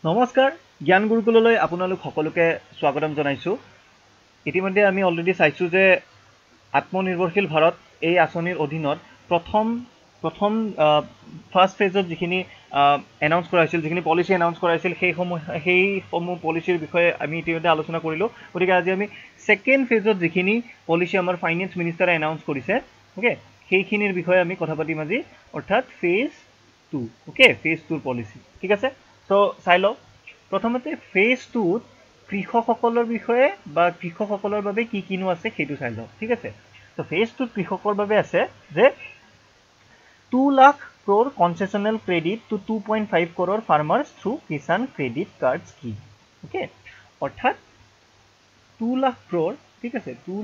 নমস্কাৰ জ্ঞান গুৰুকুললৈ আপোনালোক সকলোকে স্বাগতম জনাইছো। ইতিমধ্যে আমি অলৰেডি চাইছো যে আত্মনিৰ্ভৰশীল ভাৰত এই আঁচনিৰ অধীনত প্ৰথম ফাৰ্ষ্ট ফেজত যিখিনি এনাউন্স কৰা হৈছিল, যিখিনি পলিচি এনাউন্স কৰা হৈছিল, সেইসমূহ পলিচিৰ বিষয়ে আমি ইতিমধ্যে আলোচনা কৰিলোঁ। গতিকে আজি আমি ছেকেণ্ড ফেজত যিখিনি পলিচি আমাৰ ফাইনেন্স মিনিষ্টাৰে এনাউন্স কৰিছে, অ'কে, সেইখিনিৰ বিষয়ে আমি কথা পাতিম আজি, অৰ্থাৎ ফেজ 2, অ'কে, ফেজ 2 পলিচি। ঠিক আছে, তো চাই লওঁ। প্ৰথমতে ফেজ 2ত কৃষকসকলৰ বিষয়ে বা কৃষকসকলৰ বাবে কি কিনো আছে সেইটো চাই লওঁ। ঠিক আছে, তো ফেজ 2ত কৃষকৰ বাবে আছে যে 2 lakh crore concessional credit to 2.5 crore farmers through Kisan Credit Card Scheme. Okay, অৰ্থাৎ 2 লাখ crore, ঠিক আছে, 2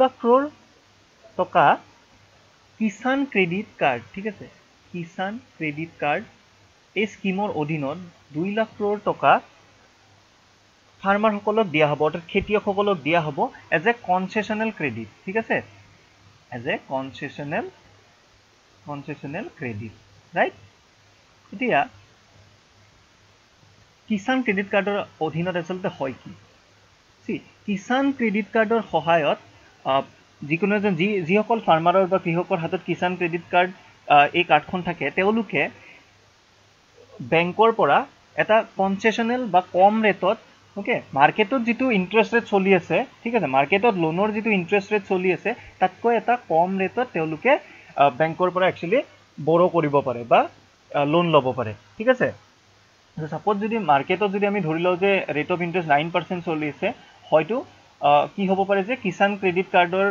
লাখ crore টকা কিষাণ ক্ৰেডিট কাৰ্ড, ঠিক আছে, কিষাণ ক্ৰেডিট কাৰ্ড এই স্কিমৰ অধীনত 2 লাখ crore টকা ফাৰ্মাৰসকলক দিয়া হ'ব, অৰ্থাৎ খেতিয়কসকলক দিয়া হ'ব এজ এ কনচেশ্যনেল ক্ৰেডিট। ঠিক আছে, এজ এ কনচেশ্যনেল ক্ৰেডিট, ৰাইট। এতিয়া কিষাণ ক্ৰেডিট কাৰ্ডৰ অধীনত আচলতে হয় কি? কিষাণ ক্ৰেডিট কাৰ্ডৰ সহায়ত যিকোনো এজন যিসকল ফাৰ্মাৰৰ বা কৃষকৰ হাতত কিষাণ ক্ৰেডিট কাৰ্ড এই কাৰ্ডখন থাকে, তেওঁলোকে বেংকৰ পৰা এটা কনচেশ্যনেল বা কম ৰেটত, অ'কে, মাৰ্কেটত যিটো ইণ্টাৰেষ্ট ৰেট চলি আছে, ঠিক আছে, মাৰ্কেটত লোনৰ যিটো ইণ্টাৰেষ্ট ৰেট চলি আছে তাতকৈ এটা কম ৰেটত তেওঁলোকে বেংকৰ পৰা একচুৱেলি বৰো কৰিব পাৰে বা লোন ল'ব পাৰে। ঠিক আছে, সাপোজ যদি মাৰ্কেটত যদি আমি ধৰি লওঁ যে ৰেট অফ ইণ্টাৰেষ্ট 9% চলি আছে, হয়তো কি হ'ব পাৰে যে কিষাণ ক্ৰেডিট কাৰ্ডৰ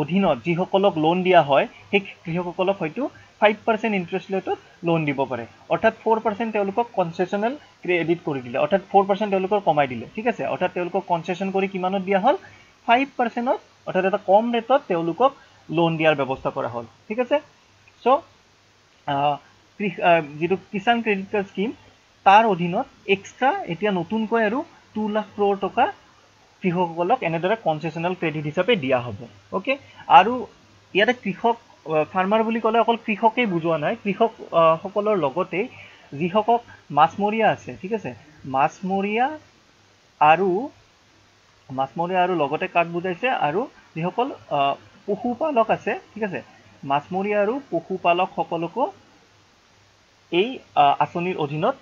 অধীনত যিসকলক লোন দিয়া হয় সেই কৃষকসকলক হয়তো 5% ইণ্টাৰেষ্ট ৰেটত লোন দিব পাৰে, অৰ্থাৎ 4% তেওঁলোকক কনচেশ্যনেল ক্ৰেডিট কৰি দিলে, অৰ্থাৎ 4% তেওঁলোকৰ কমাই দিলে। ঠিক আছে, অৰ্থাৎ তেওঁলোকক কনচেশ্যন কৰি কিমানত দিয়া হ'ল? 5%ত, অৰ্থাৎ এটা কম ৰেটত তেওঁলোকক লোন দিয়াৰ ব্যৱস্থা কৰা হ'ল। ঠিক আছে, চ' যিটো কিষাণ ক্ৰেডিট কাৰ্ড স্কিম তাৰ অধীনত এক্সট্ৰা এতিয়া নতুনকৈ আৰু 2 লাখ crore টকা কৃষকসকলক এনেদৰে কনচেশ্যনেল ক্ৰেডিট হিচাপে দিয়া হ'ব। অ'কে, আৰু ইয়াতে কৃষক ফাৰ্মাৰ বুলি ক'লে অকল কৃষকেই বুজোৱা নাই, কৃষক সকলৰ লগতে যিসকল মাছমৰীয়া আছে, ঠিক আছে, মাছমৰীয়া আৰু লগতে কাক বুজাইছে, আৰু যিসকল পশুপালক আছে, ঠিক আছে, মাছমৰীয়া আৰু পশুপালক সকলকো এই আঁচনিৰ অধীনত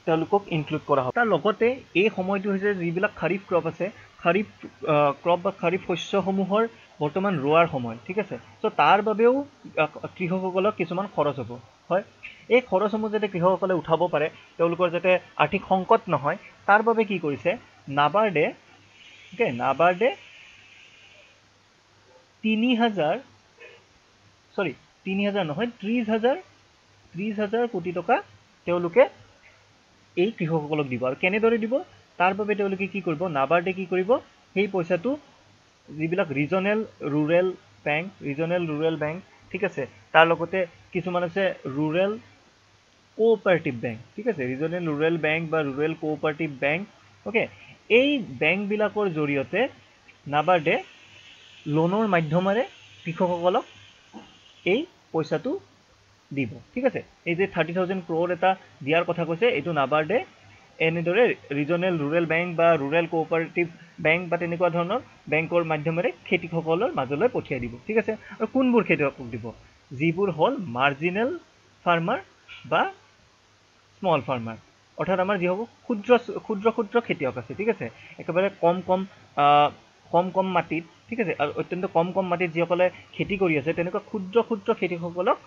তেওঁলোকক ইনক্লুড কৰা হ'ব। তাৰ লগতে এই সময়টো হৈছে যিবিলাক খাৰিফ ক্ৰপ আছে, খাৰিফ ক্ৰপ বা খাৰিফ শস্যসমূহৰ বৰ্তমান ৰোৱাৰ সময়। ঠিক আছে, চ' তাৰ বাবেও কৃষকসকলক কিছুমান খৰচ হ'ব। হয়, এই খৰচসমূহ যাতে কৃষকসকলে উঠাব পাৰে, তেওঁলোকৰ যাতে আৰ্থিক সংকট নহয়, তাৰ বাবে কি কৰিছে নাবাৰ্ডে, 30,000 কোটি টকা তেওঁলোকে এই কৃষকসকলক দিব। আৰু কেনেদৰে দিব তাৰ বাবে তেওঁলোকে কি কৰিব, নাবাৰ্ডে কি কৰিব, সেই পইচাটো যিবিলাক ৰিজনেল ৰুৰেল বেংক, ঠিক আছে, তাৰ লগতে কিছুমান আছে ৰুৰেল কোঅপাৰেটিভ বেংক, ঠিক আছে, ৰিজনেল ৰুৰেল বেংক বা ৰুৰেল কোঅপাৰেটিভ বেংক, অ'কে, এই বেংকবিলাকৰ জৰিয়তে নাবাৰ্ডে লোনৰ মাধ্যমেৰে কৃষকসকলক এই পইচাটো দিব। ঠিক আছে, এই যে 30,000 crore এটা দিয়াৰ কথা কৈছে, এইটো নাবাৰ্ডে এনেদৰে ৰিজনেল ৰুৰেল বেংক বা ৰুৰেল কোঅপাৰেটিভ বেংক বা তেনেকুৱা ধৰণৰ বেংকৰ মাধ্যমেৰে খেতিয়কসকলৰ মাজলৈ পঠিয়াই দিব। ঠিক আছে, আৰু কোনবোৰ খেতিয়কক দিব? যিবোৰ হ'ল মাৰ্জিনেল ফাৰ্মাৰ বা স্মল ফাৰ্মাৰ, অৰ্থাৎ আমাৰ যিসকল ক্ষুদ্ৰ খেতিয়ক আছে, ঠিক আছে, একেবাৰে কম মাটিত, ঠিক আছে, আৰু অত্যন্ত কম মাটিত যিসকলে খেতি কৰি আছে, তেনেকুৱা ক্ষুদ্ৰ খেতিয়কসকলক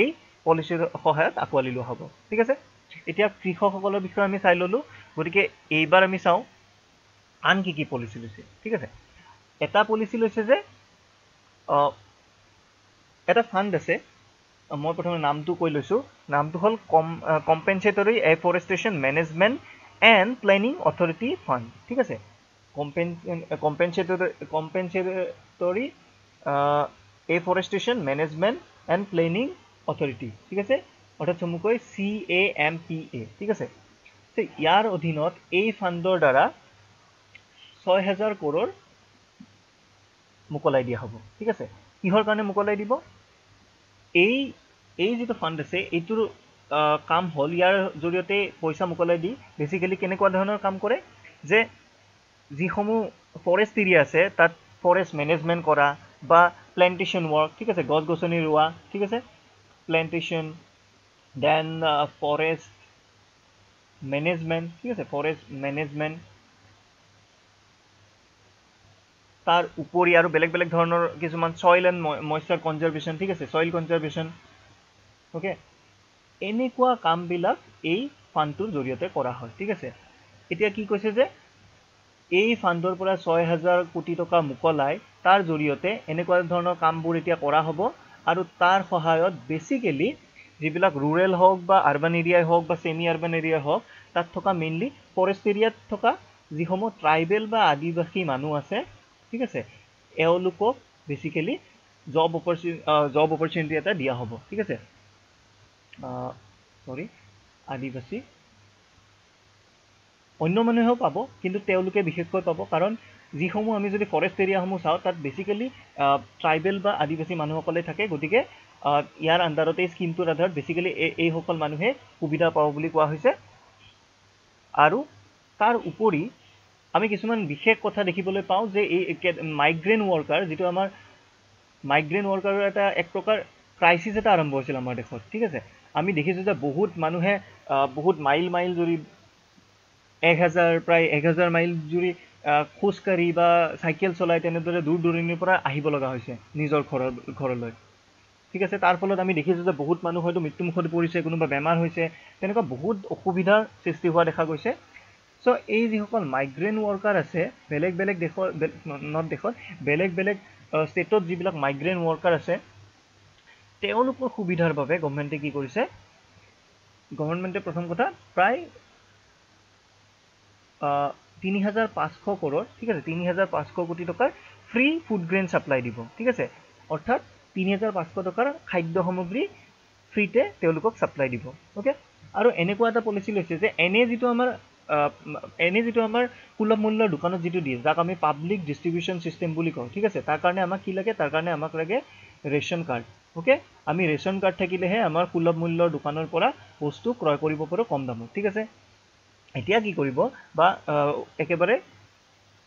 এই পলিচিৰ সহায়ত আঁকোৱালি লোৱা হ'ব। ঠিক আছে, এতিয়া কৃষকসকলৰ বিষয়ে আমি চাই ল'লোঁ। গতিকে এইবাৰ আমি চাওঁ আন কি পলিচি লৈছে। ঠিক আছে, এটা পলিচি লৈছে যে এটা ফাণ্ড আছে, মই প্ৰথমে নামটো কৈ লৈছোঁ, নামটো হ'ল compensatory afforestation management and planning authority fund. ঠিক আছে, compensatory afforestation management and planning authority, ঠিক আছে, অৰ্থাৎ চমুকৈ CAMPA। ঠিক আছে, ইয়াৰ অধীনত এই ফাণ্ডৰ দ্বাৰা 6,000 crore মোকলাই দিয়া হ'ব। ঠিক আছে, কিহৰ কাৰণে মোকলাই দিব? এই যিটো ফাণ্ড আছে, এইটোৰ কাম হল ইয়াৰ জৰিয়তে পইচা মোকলাই দি বেসিক্যালি কেনেকুৱা ধৰণৰ কাম কৰে যে যিসমূহ ফৰেষ্ট এৰিয়া আছে তাত ফৰেষ্ট মেনেজমেন্ট কৰা বা প্ল্যান্টেশন ওয়াৰ্ক ঠিক আছে গছ গছনি ৰোৱা ঠিক আছে প্ল্যান্টেশন দেন ফৰেষ্ট মেনেজমেন্ট ঠিক আছে ফৰেষ্ট মেনেজমেন্ট তাৰ উপৰি আৰু বেলেগ বেলেগ ধৰণৰ কিছুমান সয়েল এন্ড ময়েশ্চাৰ কনজাৰভেশ্যন ঠিক আছে সয়েল কনজাৰভেশ্যন ওকে এনেকুৱা কামবিলাক এই ফাণ্ডটোৰ জৰিয়তে কৰা হয় ঠিক আছে এতিয়া কি কৈছে যে এই ফাণ্ডৰ পৰা ৬০০০ কোটি টকা মুকলাই তাৰ জৰিয়তে এনেকুৱা ধৰণৰ কামবোৰ এতিয়া কৰা হ'ব আৰু তাৰ সহায়ত বেসিক্যালি যিবিলাক ৰুৰেল হওক বা আৰবান এৰিয়া হওক বা সেমি আৰবান এৰিয়া হওক তাত থকা মেইনলি ফৰেষ্ট এৰিয়াত থকা যিসমূহ ট্ৰাইবেল বা আদিবাসী মানুহ আছে ঠিক আছে এওঁলোকক বেসিক্যালি জব অপৰচুনিটি এটা দিয়া হ'ব ঠিক আছে সৰি আদিবাসী অন্য মানুহেও পাব কিন্তু তেওঁলোকে বিশেষকৈ পাব কাৰণ যিসমূহ আমি যদি ফৰেষ্ট এৰিয়াসমূহ চাওঁ তাত বেসিক্যালি ট্ৰাইবেল বা আদিবাসী মানুহসকলে থাকে গতিকে ইয়াৰ আন্ডাৰতে স্কিমটোৰ আধাৰত বেসিক্যালি এই সকল মানুহে সুবিধা পাব বুলি কোৱা হৈছে আৰু তাৰ উপৰি আমি কিছুমান বিশেষ কথা দেখিবলৈ পাওঁ যে এই মাইগ্ৰেন্ট ওয়াৰ্কাৰ যেটো আমাৰ মাইগ্ৰেন্ট ওয়াৰ্কাৰৰ এটা এক প্ৰকাৰ ক্ৰাইসিস এটা আৰম্ভ হৈছিল আমাৰ দেশত ঠিক আছে আমি দেখিছো যে বহুত মানুহে বহুত মাইল জুৰি 1000 মাইল জুৰি খোজকাঢ়ি বা সাইকেল চলাই তেনেদৰে দূৰ দূৰণিৰ পৰা আহিব লগা হৈছে নিজৰ ঘৰলৈ ঠিক আছে তাৰ ফলত আমি দেখিছো যে বহুত মানুহ হয়তো মৃত্যুমুখত পৰিছে কোনোবা বেমাৰ হৈছে তেনেকুৱা বহুত অসুবিধাৰ সৃষ্টি হোৱা দেখা গৈছে সো এই যিসকল মাইগ্ৰেন্ট ওয়াৰ্কাৰ আছে বেলেগ বেলেগ দেশৰ নট দেশত বেলেগ বেলেগ ষ্টেটত যিবিলাক মাইগ্ৰেন্ট ওয়াৰ্কাৰ আছে তেওঁলোকৰ সুবিধাৰ বাবে গভৰ্ণমেণ্টে কি কৰিছে গভৰ্ণমেণ্টে প্ৰথম কথা প্ৰায় ৩৫০০ কৰোৰ ঠিক আছে ৩৫০০ কোটি টকাৰ ফ্ৰী ফুড গ্ৰেইন সাপ্লাই দিব ঠিক আছে অৰ্থাৎ ৩৫০০ টকাৰ খাদ্য সামগ্ৰী ফ্ৰীতে তেওঁলোকক সাপ্লাই দিব ওকে আৰু এনেকুৱা এটা পলিচি লৈছে যে এনে যিটো আমাৰ সুলভ মূল্যৰ দোকানত যিটো দিয়ে যাক আমি পাব্লিক ডিস্ট্ৰিবিউশন সিস্টেম বুলি কওঁ ঠিক আছে তাৰ কাৰণে আমাক কি লাগে তাৰ কাৰণে আমাক লাগে ৰেশন কাৰ্ড ওকে আমি ৰেশন কাৰ্ড থাকিলেহে আমাৰ সুলভ মূল্যৰ দোকানৰ পৰা বস্তু ক্ৰয় কৰিব পাৰো কম দামত ঠিক আছে এতিয়া কি কৰিব বা একেবাৰে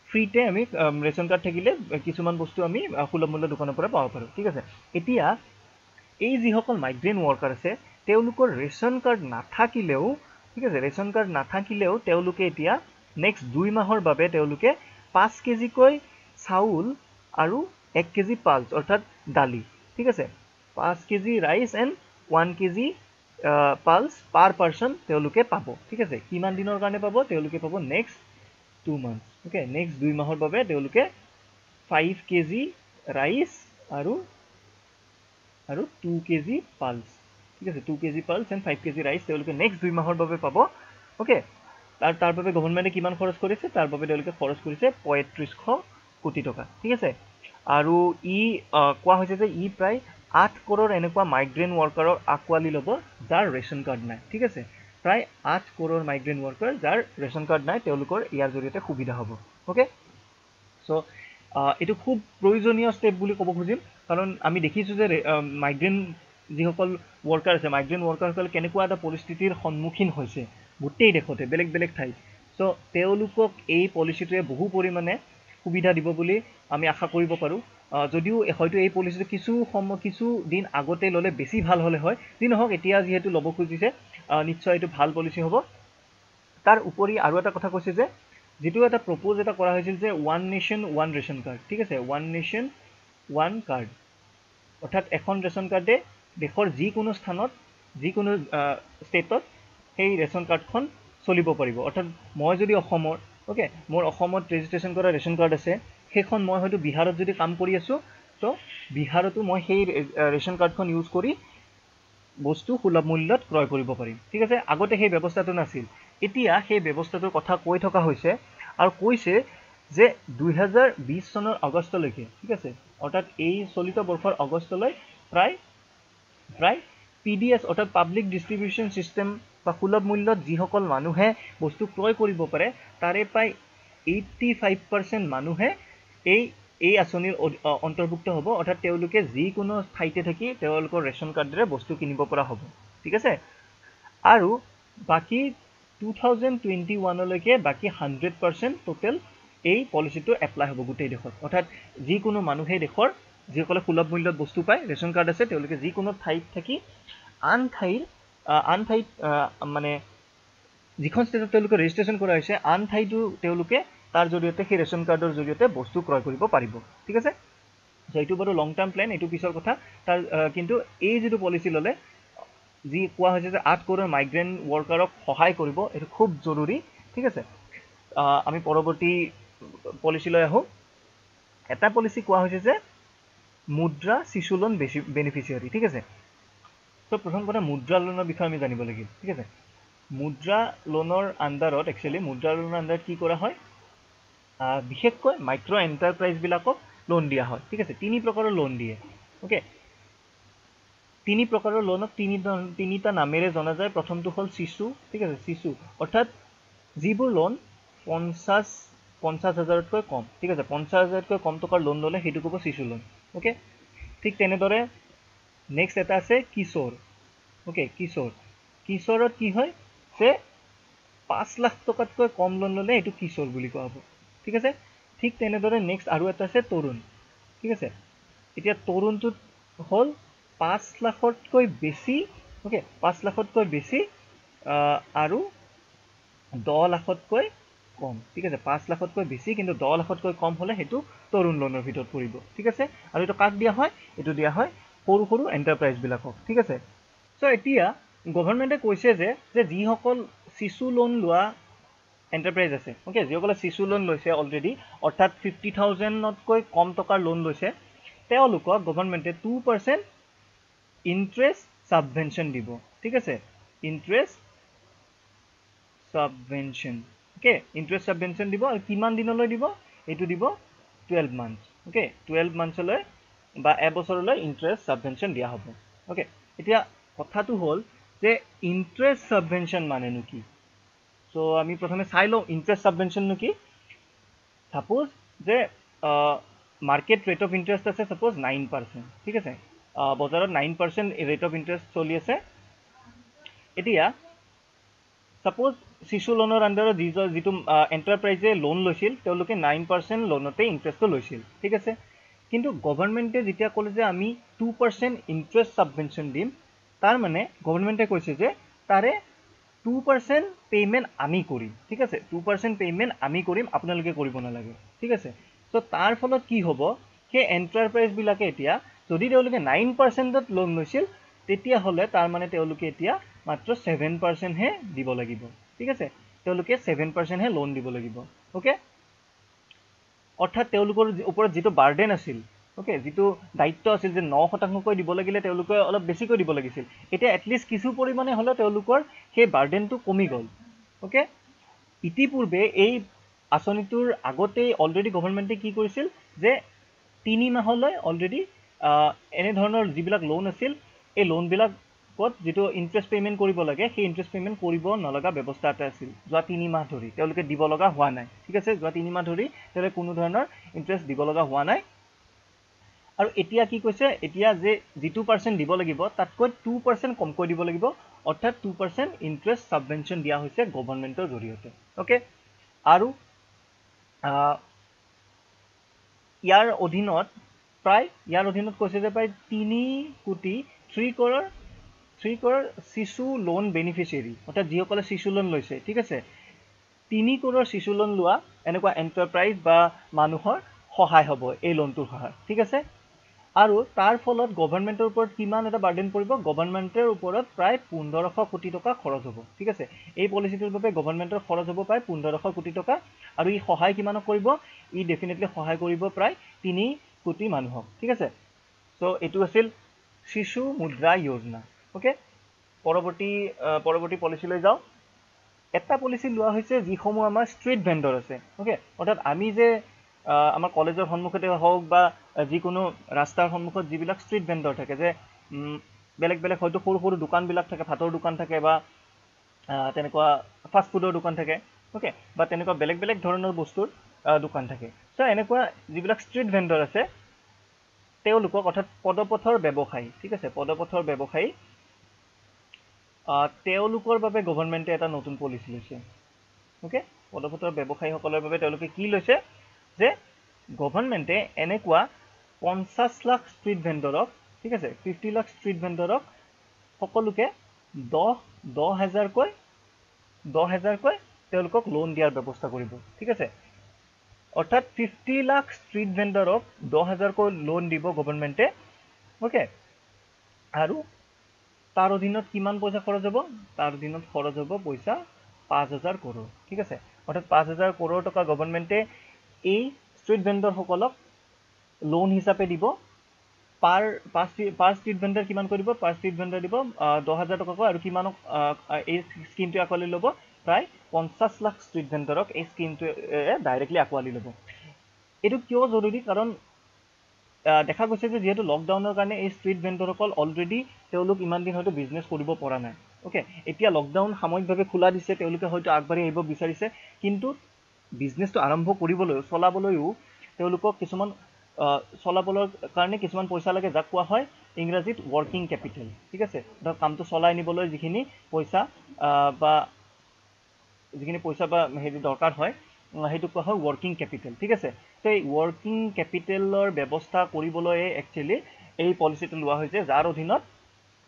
ফ্ৰীতে আমি ৰেশন কাৰ্ড থাকিলে কিছুমান বস্তু আমি সুলভ মূল্যৰ দোকানৰ পৰা পাব পাৰো ঠিক আছে এতিয়া এই যিসকল মাইগ্ৰেন্ট ওয়াৰ্কাৰ আছে তেওঁলোকৰ ৰেশন কাৰ্ড নাথাকিলেও ঠিক আছে ৰেশন কাৰ্ড নাথাকিলেও তেওঁলোকে এতিয়া নেক্সট 2 মাহৰ বাবে তেওঁলোকে 5 কেজি কৈ চাউল আৰু 1 কেজি পালছ অৰ্থাৎ দালি ঠিক আছে 5 কেজি ৰাইস এন্ড 1 কেজি পালছ পাৰ পাৰসন তেওঁলোকে পাব ঠিক আছে কিমান দিনৰ কাৰণে পাব তেওঁলোকে পাব নেক্সট 2 মান্থ ওকে নেক্সট 2 মাহৰ বাবে তেওঁলোকে 5 কেজি ৰাইস আৰু 2 কেজি পালছ ঠিক আছে 2 কেজি পালছ এন্ড 5 কেজি ৰাইস তেওঁলোকে নেক্সট 2 মাহৰ বাবে পাব ওকে তাৰ বাবে গভৰ্ণমেণ্টে কিমান খৰচ কৰিছে তাৰ বাবে তেওঁলোকে খৰচ কৰিছে ৩৫০০ কোটি টকা ঠিক আছে আৰু ই কোৱা হৈছে যে ই প্ৰায় 8 কৰোৰ এনেকুৱা মাইগ্ৰেন্ট ওয়াৰ্কাৰৰ আকোৱালি ল'ব যাৰ ৰেশন কাৰ্ড নাই ঠিক আছে প্ৰায় 8 কৰোৰ মাইগ্ৰেন্ট ওয়াৰ্কাৰ যাৰ ৰেশন কাৰ্ড নাই তেওঁলোকৰ ইয়াৰ জৰিয়তে সুবিধা হ'ব ওকে সো এটো খুব প্ৰয়োজনীয় স্টেপ বুলি ক'ব খুজিম কাৰণ আমি দেখিছো যে মাইগ্ৰেন্ট যিসকল ওয়াৰ্কাৰ আছে মাইগ্ৰেন্ট ওয়াৰ্কাৰসকল কেনেকুৱা এটা পৰিস্থিতিৰ সন্মুখীন হৈছে গোটেই দেখতে বেলেগ বেলেগ ঠাইত সো তেওঁলোকক এই পলিচিটোৱে বহু পৰিমাণে সুবিধা দিব বুলি আমি আশা কৰিব পাৰো যদিও হয়তো এই পলিচিটো কিছু দিন আগতে ললে বেছি ভাল হলে হয় যি নহওক এতিয়া যেহেতু লব খুজিছে নিশ্চয় এটো ভাল পলিচি হ'ব তাৰ উপৰি আৰু এটা কথা কৈছে যে যেটো এটা প্ৰপ'জ এটা কৰা হৈছিল যে one nation one ration card ঠিক আছে ওৱান নেশ্যন ওৱান কাৰ্ড অৰ্থাৎ এখন ৰেশন কাৰ্ডে দেশৰ যিকোনো স্থানত যিকোনো ষ্টেটত সেই ৰেশন কাৰ্ডখন চলিব পাৰিব অৰ্থাৎ মই যদি অসমৰ ওকে মোৰ অসমত ৰেজিষ্ট্ৰেচন কৰা ৰেশন কাৰ্ড আছে সেইখন মই হয়তো বিহাৰত যদি কাম কৰি আছো তো বিহাৰতো মই সেই ৰেশন কাৰ্ডখন ইউজ কৰি বস্তু সুলভ মূল্যত ক্ৰয় কৰিব পাৰিম ঠিক আছে আগতে সেই ব্যৱস্থাটো নাছিল এতিয়া সেই ব্যৱস্থাটোৰ কথা কৈ থকা হৈছে আৰু কৈছে যে 2020 চনৰ আগষ্টলৈকে ঠিক আছে অৰ্থাৎ এই চলিত বৰ্ষৰ আগষ্টলৈ প্ৰায় পিডিএস অৰ্থাৎ পাব্লিক ডিস্ট্ৰিবিউশন সিস্টেম বা সুলভ মূল্যত যিসকল মানুহে বস্তু ক্ৰয় কৰিব পাৰে তাৰে প্ৰায় 85% মানুহে এই আঁচনিৰ অন্তৰ্ভুক্ত হ'ব অৰ্থাৎ তেওঁলোকে যিকোনো ঠাইতে থাকি তেওঁলোকৰ ৰেশন কাৰ্ডৰে বস্তু কিনিব পৰা হ'ব ঠিক আছে আৰু বাকি 2021 লৈকে বাকি 100% টোটেল এই পলিচিটো এপ্লাই হ'ব গোটেই দেশত অৰ্থাৎ যিকোনো মানুহে দেশৰ যিসকলে সুলভ মূল্যত বস্তু পায় ৰেচন কাৰ্ড আছে তেওঁলোকে যিকোনো ঠাইত থাকি আন ঠাইত মানে যিখন ষ্টেটত তেওঁলোকে ৰেজিষ্ট্ৰেশ্যন কৰা হৈছে আন ঠাইতো তেওঁলোকে তাৰ জৰিয়তে সেই ৰেচন কাৰ্ডৰ জৰিয়তে বস্তু ক্ৰয় কৰিব পাৰিব ঠিক আছে এইটো বাৰু লং টাৰ্ম প্লেন এইটো পিছৰ কথা তাৰ কিন্তু এই যেটো পলিচি ললে যি কোৱা হৈছে যে 8 কৰোৰ মাইগ্ৰেন্ট ওয়াৰ্কাৰক সহায় কৰিব এটো খুব জৰুৰী ঠিক আছে আমি পৰৱৰ্তী পলিচি লৈ আহো এটা পলিচি কোৱা হৈছে যে মুদ্ৰা শিশু লোন বেনিফিচিয়াৰী ঠিক আছে তো প্ৰথম কথা মুদ্ৰা লোনৰ বিষয়ে আমি জানিব লাগিব ঠিক আছে মুদ্ৰা লোনৰ আন্ডাৰত একচুয়ালি মুদ্ৰা লোনৰ আন্ডাৰত কি কৰা হয় বিশেষকৈ মাইক্ৰ এন্টাৰপ্ৰাইজ বিলাকক লোন দিয়া হয় ঠিক আছে তিনি প্ৰকাৰৰ লোন দিয়ে ওকে তিনি প্ৰকাৰৰ লোনক তিনিটা নামেৰে জনা যায় প্ৰথমটো হল শিশু ঠিক আছে শিশু অৰ্থাৎ যিবোৰ লোন 50,000তকৈ কম ঠিক আছে 50,000তকৈ কম টকাৰ লোন ললে হেতু কব শিশু লোন ওকে ঠিক তেনেদৰে নেক্সট এটা আছে কিশোৰ ওকে কিশোৰত কি হয় যে 5 লাখ টকাতকৈ কম লোন ললে এটো কিশোৰ বুলি কোৱা হ'ব ঠিক আছে ঠিক তেনেদৰে নেক্সট আৰু এটা আছে তৰুণ ঠিক আছে এতিয়া তৰুণটো হল 5 লাখতকৈ বেছি ওকে 5 লাখতকৈ বেছি আৰু 10 লাখতকৈ কম ঠিক আছে 5 লাখতকৈ বেছি কিন্তু 10 লাখতকৈ কম হলে হেতু তৰুণ লোনৰ ভিতৰত পৰিব ঠিক আছে আৰু এটো কাক দিয়া হয় এটো দিয়া হয় সৰু সৰু এন্টাৰপ্ৰাইজ বিলাকক ঠিক আছে সো এতিয়া গভৰ্ণমেন্টে কৈছে যে যিসকল শিশু লোন লোৱা এন্টাৰপ্ৰাইজ আছে ওকে যিসকলে শিশু লোন লৈছে অলৰেডি অৰ্থাৎ 50,000তকৈ কম টকাৰ লোন লৈছে তেওঁলোকক গভৰ্ণমেন্টে 2% ইন্টাৰেষ্ট সাবভেনশন দিব ঠিক আছে interest subvention okay interest subvention দিব আৰু কিমান দিনলৈ দিব এটো দিব 12 মান্থ ওকে 12 মান্থলৈ বা এবছৰলৈ ইন্টাৰেষ্ট সাবভেনশন দিয়া হ'ব ওকে এতিয়া কথাটো হল যে ইন্টাৰেষ্ট সাবভেনশন মানেনো কি সো আমি প্ৰথমে চাই লও ইন্টাৰেষ্ট সাবভেনশন নো কি সাপোজ যে মাৰ্কেট ৰেট অফ ইন্টাৰেস্ট আছে সাপোজ 9% ঠিক আছে বজাৰত 9% ৰেট অফ ইন্টাৰেস্ট চলি আছে এতিয়া সাপোজ শিশু লোনৰ আন্ডাৰত যিটো এন্টাৰপ্ৰাইজে লোন লৈছিল তেওঁলোকে 9% লোনতে ইন্টাৰেষ্টটো লৈছিল ঠিক আছে কিন্তু গভৰ্ণমেন্টে যেতিয়া ক'লে যে আমি 2% ইন্টাৰেষ্ট সাবভেনশন দিম তাৰ মানে গভৰ্ণমেন্টে কৈছে যে তাৰে 2% পেমেন্ট আমি কৰিম ঠিক আছে 2% পেমেন্ট আমি কৰিম আপোনালোকে কৰিব নালাগে ঠিক আছে সো তাৰ ফলত কি হ'ব হে এন্টাৰপ্ৰাইজ বিলাকে এতিয়া যদি তেওঁলোকে 9%ত লোন লৈছিল তেতিয়া হলে তাৰ মানে তেওঁলোকে এতিয়া মাত্ৰ 7% হে দিব লাগিব ঠিক আছে তেওঁলোকে 7% হে লোন দিব লাগিব ওকে অৰ্থাৎ তেওঁলোকৰ ওপৰত যেটো বাৰ্ডেন আছিল ওকে যেটো দায়িত্ব আছিল যে 9% কৈ দিব লাগিলে তেওঁলোকে অলপ বেছিকৈ দিব লাগিছিল এতিয়া এটলিষ্ট কিছু পৰিমাণে হলো তেওঁলোকৰ সেই বাৰ্ডেনটো কমি গল ওকে ইতিপূৰ্বে এই আঁচনিটোৰ আগতে অলৰেডি গভৰ্ণমেন্টে কি কৰিছিল যে 3 মাহলৈ অলৰেডি এনে ধৰণৰ যিবিলাক লোন আছিল এই লোন বিলাক কত যেটো ইন্টাৰেষ্ট পেমেন্ট কৰিব লাগে সেই ইন্টাৰেষ্ট পেমেন্ট কৰিব নলগা ব্যৱস্থা এটা আছিল যোৱা 3 মাহ ধৰি তেওঁলোকে দিব লগা হোৱা নাই ঠিক আছে যোৱা 3 মাহ ধৰি তেওঁলোকে কোনো ধৰণৰ ইন্টাৰেষ্ট দিব লগা হোৱা নাই আৰু এতিয়া কি কৈছে এতিয়া যে যেটো পাৰ্সেন্ট দিব লাগিব তাতকৈ 2% কমকৈ দিব লাগিব অৰ্থাৎ 2% ইন্টাৰেষ্ট সাবভেনশন দিয়া হৈছে গভৰ্ণমেন্টৰ জৰিয়তে ওকে আৰু ইয়াৰ অধীনত কৈছে যে প্ৰায় 3 crore শিশু লোন বেনিফিচিয়াৰী অৰ্থাৎ যিসকলে শিশু লোন লৈছে ঠিক আছে 3 crore শিশু লোন লোৱা এনেকুৱা এন্টাৰপ্ৰাইজ বা মানুহৰ সহায় হ'ব এই লোনটোৰ সহায় ঠিক আছে আৰু তাৰ ফলত গভৰ্ণমেন্টৰ ওপৰত কিমান এটা বাৰ্ডেন পৰিব গভৰ্ণমেন্টৰ ওপৰত প্ৰায় 1500 কোটি টকা খৰচ হ'ব ঠিক আছে এই পলিচিটোৰ বাবে গভৰ্ণমেন্টৰ খৰচ হ'ব প্ৰায় 1500 কোটি টকা আৰু ই সহায় কিমানক কৰিব ই ডেফিনেটলি সহায় কৰিব প্ৰায় 3 কোটি মানুহক ঠিক আছে সো এটো আছিল শিশু মুদ্ৰা যোজনা ওকে পৰৱৰ্তী পলিচি লৈ যাও এটা পলিচি লোৱা হৈছে যিসমূহ আমাৰ ষ্ট্ৰীট ভেন্ডৰ আছে ওকে অৰ্থাৎ আমি যে আমাৰ কলেজৰ সন্মুখতে হওক বা যিকোনো ৰাস্তাৰ সন্মুখত যিবিলাক ষ্ট্ৰীট ভেন্ডৰ থাকে যে বেলেগ হয়তো সৰু সৰু দোকান বিলাক থাকে ভাতৰ দোকান থাকে বা তেনেকুৱা ফাষ্ট ফুডৰ দোকান থাকে ওকে বা তেনেকুৱা বেলেগ ধৰণৰ বস্তুৰ দোকান থাকে সো এনেকুৱা যিবিলাক ষ্ট্ৰীট ভেন্ডৰ আছে তেওঁলোকক অৰ্থাৎ পদপথৰ ব্যৱসায়ী ঠিক আছে পদপথৰ ব্যৱসায়ী তেওঁলোকৰ বাবে গভৰ্ণমেণ্টে এটা নতুন পলিচি লৈছে ওকে পদভূতৰ ব্যৱসায়ীসকলৰ বাবে তেওঁলোকে কি লৈছে যে গভৰ্ণমেণ্টে এনেকুৱা 50 লাখ ষ্ট্ৰীট ভেণ্ডৰক ঠিক আছে 50 লাখ ষ্ট্ৰীট ভেণ্ডৰক সকলোকে 10,000 কৈ তেওঁলোকক লোন দিয়াৰ ব্যৱস্থা কৰিব ঠিক আছে অৰ্থাৎ 50 লাখ ষ্ট্ৰীট ভেণ্ডৰক 10,000 কৈ লোন দিব গভৰ্ণমেণ্টে ওকে আৰু তাৰ অধীনত কিমান পইচা খৰচ হ'ব তাৰ অধীনত খৰচ হ'ব পইচা 5,000 কৰোৰ ঠিক আছে অৰ্থাৎ 5,000 কৰোৰ টকা গভৰ্ণমেণ্টে এই ষ্ট্ৰীট ভেণ্ডৰ সকলক লোন হিচাপে দিব পাৰ ষ্ট্ৰীট ভেণ্ডৰ কিমান কৰিব পাৰ ষ্ট্ৰীট ভেণ্ডৰ দিব 10,000 টকাকৈ আৰু কিমানক এই স্কিমটো আকোৱালি ল'ব প্ৰায় 50 লাখ ষ্ট্ৰীট ভেণ্ডৰক এই স্কিমটোৱে ডাইৰেক্টলি আকোৱালি ল'ব এইটো কিয় জৰুৰী কাৰণ দেখা গৈছে যে যেহেতু লকডাউনৰ কাৰণে এই ষ্ট্ৰীট ভেণ্ডৰসকল অলৰেডি তেওঁলোক ইমান দিন হয়তো বিজনেছ কৰিব পৰা নাই ওকে এতিয়া লকডাউন সাময়িকভাৱে খোলা দিছে তেওঁলোকে হয়তো আগবাঢ়ি আহিব বিচাৰিছে কিন্তু বিজনেছটো আৰম্ভ কৰিবলৈ চলাবলৈও তেওঁলোকক কিছুমান চলাবৰ কাৰণে কিছুমান পইচা লাগে যাক কোৱা হয় ইংৰাজীত ৱৰ্কিং কেপিটেল ঠিক আছে ধৰ কামটো চলাই নিবলৈ যিখিনি পইচা বা হেৰি দৰকাৰ হয় সেইটো কোৱা হয় ৱৰ্কিং কেপিটেল ঠিক আছে তো এই ৱৰ্কিং কেপিটেলৰ ব্যৱস্থা কৰিবলৈ একচুৱেলি এই পলিচিটো লোৱা হৈছে যাৰ অধীনত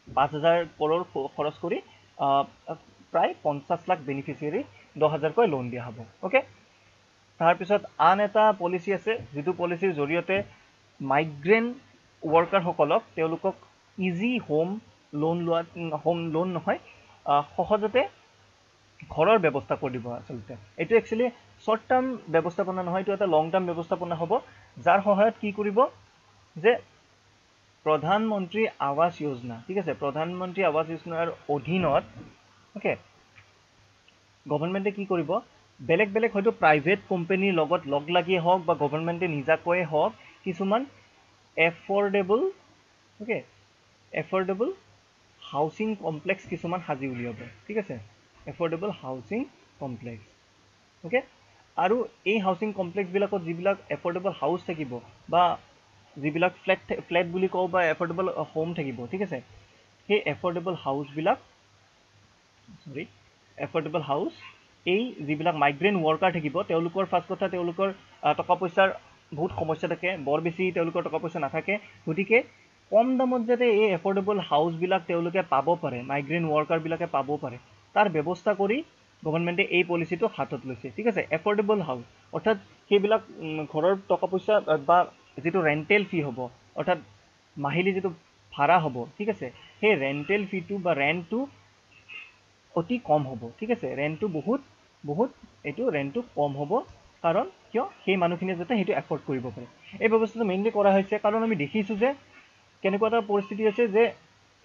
5,000 কৰোৰ খৰচ কৰি প্ৰায় 50 লাখ বেনিফিচিয়াৰী 10,000 কৈ লোন দিয়া হ'ব ওকে তাৰপিছত আন এটা পলিচি আছে যিটো পলিচিৰ জৰিয়তে মাইগ্ৰেণ্ট ৱৰ্কাৰসকলক তেওঁলোকক ইজি হোম লোন নহয় সহজতে ঘৰৰ ব্যৱস্থা কৰি দিব আচলতে এইটো একচুৱেলি শৰ্ট টাৰ্ম ব্যৱস্থাপনা নহয় এইটো এটা লং টাৰ্ম ব্যৱস্থাপনা হ'ব যাৰ সহায়ত কি কৰিব যে প্ৰধানমন্ত্ৰী আৱাস যোজনা ঠিক আছে প্ৰধানমন্ত্ৰী আৱাস যোজনাৰ অধীনত ওকে গভৰ্ণমেণ্টে কি কৰিব বেলেগ বেলেগ হয়তো প্ৰাইভেট কোম্পানীৰ লগত লগ লাগিয়ে হওক বা গভৰ্ণমেণ্টে নিজাকৈয়ে হওক কিছুমান এফৰ্ডেবল হাউচিং কমপ্লেক্স কিছুমান সাজি উলিয়াব ঠিক আছে এফৰ্ডেবল হাউচিং কমপ্লেক্স ওকে আৰু এই হাউচিং কমপ্লেক্সবিলাকত যিবিলাক এফৰ্ডেবল হাউচ থাকিব বা যিবিলাক ফ্লেট বুলি কওঁ বা এফৰ্ডেবল হোম থাকিব ঠিক আছে সেই এফৰ্ডেবল হাউচ এই যিবিলাক মাইগ্ৰেণ্ট ৱৰ্কাৰ থাকিব তেওঁলোকৰ ফাৰ্ষ্ট কথা তেওঁলোকৰ টকা পইচাৰ বহুত সমস্যা থাকে বৰ বেছি তেওঁলোকৰ টকা পইচা নাথাকে গতিকে কম দামত যাতে এই এফৰ্ডেবল হাউচবিলাক তেওঁলোকে পাব পাৰে মাইগ্ৰেণ্ট ৱৰ্কাৰবিলাকে পাব পাৰে তাৰ ব্যৱস্থা কৰি গভৰ্ণমেণ্টে এই পলিচিটো হাতত লৈছে ঠিক আছে এফৰ্ডেবল হাউচ অৰ্থাৎ সেইবিলাক ঘৰৰ টকা পইচা বা যিটো ৰেণ্টেল ফি হ'ব অৰ্থাৎ মাহিলী যিটো ভাড়া হ'ব ঠিক আছে সেই ৰেণ্টেল ফিটো বা ৰেণ্টটো অতি কম হ'ব ঠিক আছে ৰেণ্টটো বহুত এইটো ৰেণ্টটো কম হ'ব কাৰণ কিয় সেই মানুহখিনিয়ে যাতে সেইটো এফৰ্ড কৰিব পাৰে এই ব্যৱস্থাটো মেইনলি কৰা হৈছে কাৰণ আমি দেখিছোঁ যে কেনেকুৱা এটা পৰিস্থিতি আছে যে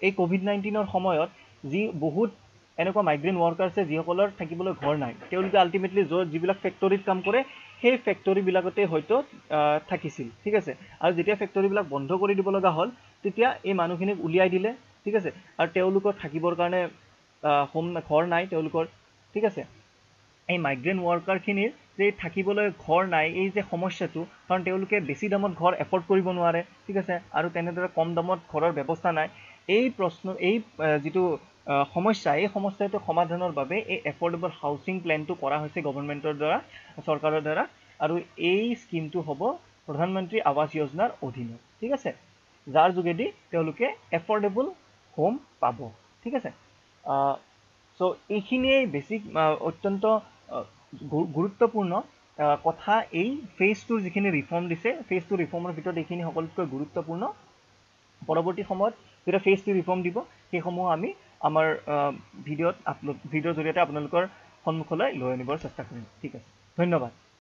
এই কোভিড-19ৰ সময়ত যি বহুত এনেকুৱা মাইগ্ৰেণ্ট ৱৰ্কাৰ আছে যিসকলৰ থাকিবলৈ ঘৰ নাই তেওঁলোকে আল্টিমেটলি যিবিলাক ফেক্টৰীত কাম কৰে সেই ফেক্টৰীবিলাকতে হয়তো থাকিছিল ঠিক আছে আৰু যেতিয়া ফেক্টৰীবিলাক বন্ধ কৰি দিব লগা হ'ল তেতিয়া এই মানুহখিনিক উলিয়াই দিলে ঠিক আছে আৰু তেওঁলোকৰ থাকিবৰ কাৰণে ঘৰ নাই তেওঁলোকৰ ঠিক আছে এই মাইগ্ৰেণ্ট ৱৰ্কাৰখিনিৰ যে থাকিবলৈ ঘৰ নাই এই যে সমস্যাটো কাৰণ তেওঁলোকে বেছি দামত ঘৰ এফৰ্ড কৰিব নোৱাৰে ঠিক আছে আৰু তেনেদৰে কম দামত ঘৰৰ ব্যৱস্থা নাই এই যিটো সমস্যা এই সমস্যাটো সমাধানৰ বাবে এই এফৰ্ডেবল হাউচিং প্লেনটো কৰা হৈছে গভৰ্ণমেণ্টৰ দ্বাৰা চৰকাৰৰ দ্বাৰা আৰু এই স্কিমটো হ'ব প্ৰধানমন্ত্ৰী আৱাস যোজনাৰ অধীনত ঠিক আছে যাৰ যোগেদি তেওঁলোকে এফৰ্ডেবল হোম পাব ঠিক আছে সো এইখিনিয়ে বেছিক অত্যন্ত গুৰুত্বপূৰ্ণ কথা এই ফেজ 2 যিখিনি ৰিফৰ্ম দিছে ফেজ 2 ৰিফৰ্মৰ ভিতৰত এইখিনি সকলোতকৈ গুৰুত্বপূৰ্ণ পৰৱৰ্তী সময়ত যেতিয়া ফেজ 2 ৰিফৰ্ম দিব সেইসমূহ আমি আমাৰ ভিডিঅ'ৰ জৰিয়তে আপোনালোকৰ সন্মুখলৈ লৈ আনিবৰ চেষ্টা কৰিম ঠিক আছে ধন্যবাদ